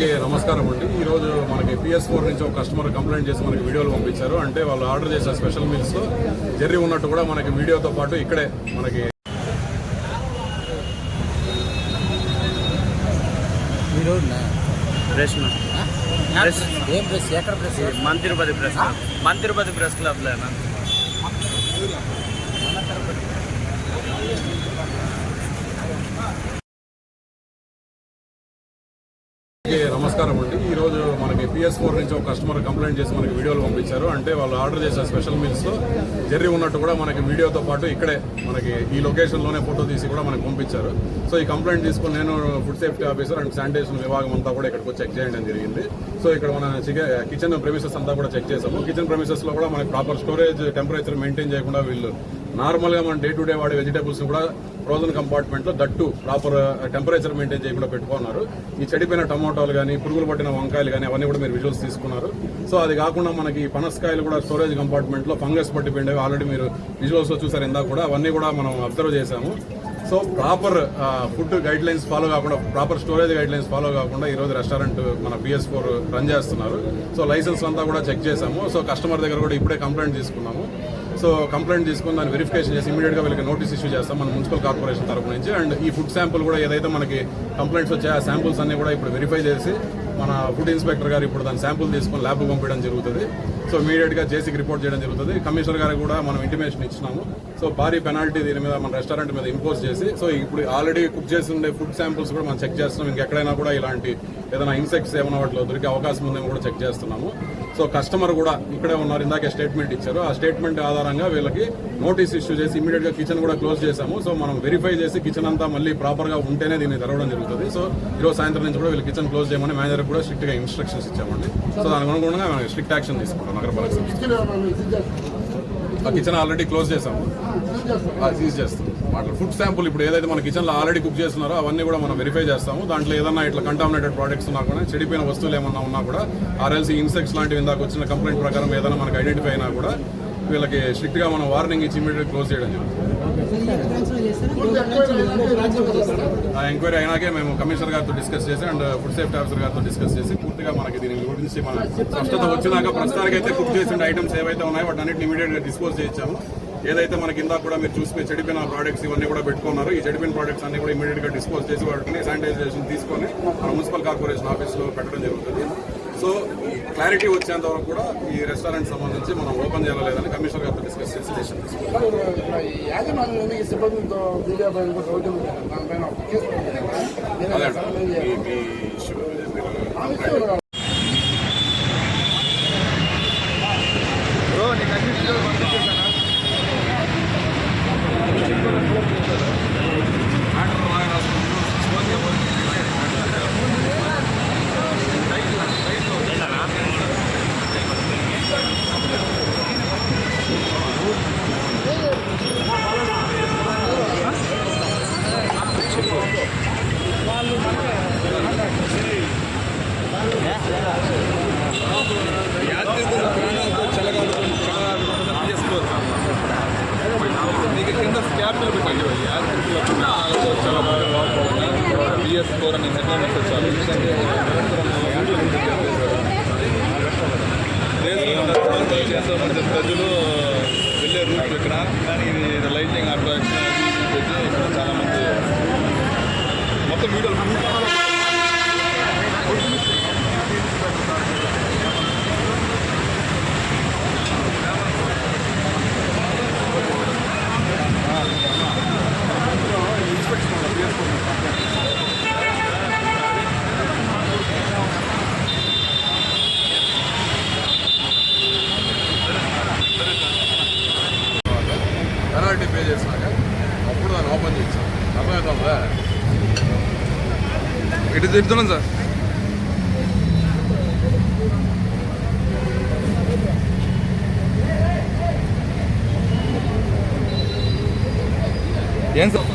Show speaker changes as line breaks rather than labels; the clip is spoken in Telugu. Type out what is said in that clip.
అందరికీ నమస్కారం అండి. ఈరోజు మనకి PS4 నుంచి ఒక కస్టమర్ కంప్లైంట్ చేసి మనకి వీడియోలు పంపించారు. అంటే వాళ్ళు ఆర్డర్ చేసిన స్పెషల్ మీల్స్లో జెర్రీ ఉన్నట్టు కూడా మనకి వీడియోతో పాటు ఇక్కడే మనకి
మన తిరుపతి ప్రెస్ క్లబ్ లేనా
నమస్కారం అండి. ఈరోజు మనకి PS4 నుంచి ఒక కస్టమర్ కంప్లైంట్ చేసి మనకి వీడియోలు పంపించారు. అంటే వాళ్ళు ఆర్డర్ చేసిన స్పెషల్ మీల్స్లో జెర్రీ ఉన్నట్టు కూడా మనకి వీడియోతో పాటు ఇక్కడే మనకి ఈ లొకేషన్లోనే ఫోటో తీసి కూడా మనకి పంపించారు. సో ఈ కంప్లైంట్ తీసుకుని నేను food safety officer and sanitation విభాగం అంతా కూడా ఇక్కడికి చెక్ చేయడం జరిగింది. సో ఇక్కడ మన కిచెన్ ప్రెమిసెస్ అంతా కూడా చెక్ చేసాము. కిచెన్ ప్రెమిసెస్లో కూడా మనకి ప్రాపర్ స్టోరేజ్ టెంపరేచర్ మెయింటైన్ చేయకుండా వీళ్ళు నార్మల్గా మన డే టు డే వాడే వెజిటేబుల్స్ కూడా ఫ్రోజన్ కంపార్ట్మెంట్లో దట్టు ప్రాపర్ టెంపరేచర్ మెయింటైన్ చేయకుండా పెట్టుకున్నారు. ఈ చెడిపోయిన టమాటోలు కానీ పురుగులు పట్టిన వంకాయలు కానీ అవన్నీ కూడా మీరు విజువల్స్ తీసుకున్నారు. సో అది కాకుండా మనకి పనసకాయలు కూడా స్టోరేజ్ కంపార్ట్మెంట్లో ఫంగస్ పట్టిపోయిండేవి ఆల్రెడీ మీరు విజువల్స్లో చూసారు ఇందాక కూడా, అవన్నీ కూడా మనం అబ్జర్వ్ చేశాము. So proper food guidelines follow కాకుండా, proper storage guidelines follow కాకుండా ఈరోజు రెస్టారెంట్ మన PS4 రన్ చేస్తున్నారు. సో లైసెన్స్ అంతా కూడా చెక్ చేశాము. సో కస్టమర్ దగ్గర కూడా ఇప్పుడే కంప్లైంట్ తీసుకున్నాము. సో కంప్లైంట్ తీసుకుని దాన్ని వెరిఫికేషన్ చేసి ఇమీడియట్గా వీళ్ళకి నోటీస్ ఇష్యూ చేస్తాం మన మున్సిపల్ కార్పొరేషన్ తరఫు నుంచి. అండ్ ఈ ఫుడ్ శాంపుల్ కూడా ఏదైతే మనకి కంప్లైంట్స్ వచ్చాయో ఆ శాంపుల్స్ అన్ని కూడా ఇప్పుడు వెరిఫై చేసి మన ఫుడ్ ఇన్స్పెక్టర్ గారు ఇప్పుడు దాని శాంపుల్ తీసుకొని ల్యాబ్కి పంపించడం జరుగుతుంది. సో ఇమీడియట్గా జేసీకి రిపోర్ట్ చేయడం జరుగుతుంది. కమిషనర్ గారికి కూడా మనం ఇంటిమేషన్ ఇచ్చినాము. సో భారీ పెనాల్టీ దీని మీద మన రెస్టారెంట్ మీద ఇంపోజ్ చేసి, సో ఇప్పుడు ఆల్రెడీ కుక్ చేసి ఉండే ఫుడ్ శాంపుల్స్ కూడా మనం చెక్ చేస్తున్నాం. ఇంకెక్కడైనా కూడా ఇలాంటి ఏదైనా ఇన్సెక్ట్స్ ఏమైనా వాటిలో దొరికే అవకాశం ఉందేమో కూడా చెక్ చేస్తున్నాము. సో కస్టమర్ కూడా ఇక్కడే ఉన్నారు, ఇందాకే స్టేట్మెంట్ ఇచ్చారు. ఆ స్టేట్మెంట్ ఆధారంగా వీళ్ళకి నోటీస్ ఇష్యూ చేసి ఇమీడియట్గా కిచెన్ కూడా క్లోజ్ చేశాము. సో మనం వెరిఫై చేసి కిచెన్ అంతా మళ్ళీ ప్రాపర్గా ఉంటేనే దీన్ని తెరవడం జరుగుతుంది. సో ఈరోజు సాయంత్రం నుంచి కూడా వీళ్ళు కిచెన్ క్లోజ్ చేయమని మేనేజర్ కూడా స్ట్రిక్ట్గా ఇన్స్ట్రక్షన్స్ ఇచ్చామండి. సో దానికి అనుగుణంగా మనం స్ట్రిక్ట్ యాక్షన్ తీసుకుంటాం. నగరపాలక ఆ కిచెన్ ఆల్రెడీ క్లోజ్ చేసాము, సీజ్ చేస్తాం. వాటి ఫుడ్ శాంపుల్ ఇప్పుడు ఏదైతే మన కిచెన్లో ఆల్రెడీ కుక్ చేస్తున్నారో అవన్నీ కూడా మనం వెరిఫై చేస్తాము. దాంట్లో ఏదన్నా ఇట్లా కంటామినేటెడ్ ప్రోడక్ట్స్ ఉన్నా కూడా, చెడిపోయిన వస్తువులు ఏమన్నా ఉన్నా కూడా, ఆర్ఎల్సీ ఇన్సెక్ట్స్ లాంటివి ఇందాక వచ్చిన కంప్లైంట్ ప్రకారం ఏదైనా మనకు ఐడెంటిఫై అయినా కూడా వీళ్ళకి స్ట్రిక్ట్గా మనం వార్నింగ్ ఇచ్చి ఇమీడియట్ క్లోజ్ చేయడం జరుగుతుంది. ఆ ఎంక్వైరీ అయినాకే మేము కమిషనర్ గారితో డిస్కస్ చేసి అండ్ ఫుడ్ సేఫ్టీ ఆఫీసర్ గారితో డిస్కస్ చేసి పూర్తిగా మనకి దీని గురించి మన స్పష్టత వచ్చినాక ప్రస్తుతానికి అయితే కుక్ చేసిన ఐటమ్స్ ఏవైతే ఉన్నాయో వాటి అన్నింటిని ఇమీడియట్గా డిస్పోజ్ చేయించాము. ఏదైతే మనకి ఇందాక కూడా మీరు చూసుకుని చెడిపోయిన ప్రోడక్ట్స్ ఇవన్నీ కూడా పెట్టుకున్నారు. ఈ చెడిపోయిన ప్రోడక్ట్స్ అన్ని కూడా ఇమీడియట్గా డిస్పోజ్ చేసి వాటిని శానిటైజేషన్ తీసుకొని మన మున్సిపల్ కార్పొరేషన్ ఆఫీస్లో పెట్టడం జరుగుతుంది. సో క్లారిటీ వచ్చేంత వరకు కూడా ఈ రెస్టారెంట్ సంబంధించి మనం ఓపెన్ చేయాలా లేదని కమిషనర్ గారితో డిస్కస్ చేసి డెసిషన్ తీసుకుంటాం.
మీకు కింద క్యాపిటల్ పెట్టండి, PS4 అని హెడ్లైన్ వస్తే చాలు. ఎంతో మంది ప్రజలు వెళ్ళే రూట్ ఇక్కడ, కానీ ఇది లైటింగ్ అట్రాక్షన్ పెట్టి ఇక్కడ చాలామంది మొత్తం వీడియోలు
పెనాల్టీ పే చేసినాక అప్పుడు దాన్ని ఓపెన్ చేసాం. అర్థమవుతుందా?
ఇటు చెప్తున్నాం సార్. ఏం సార్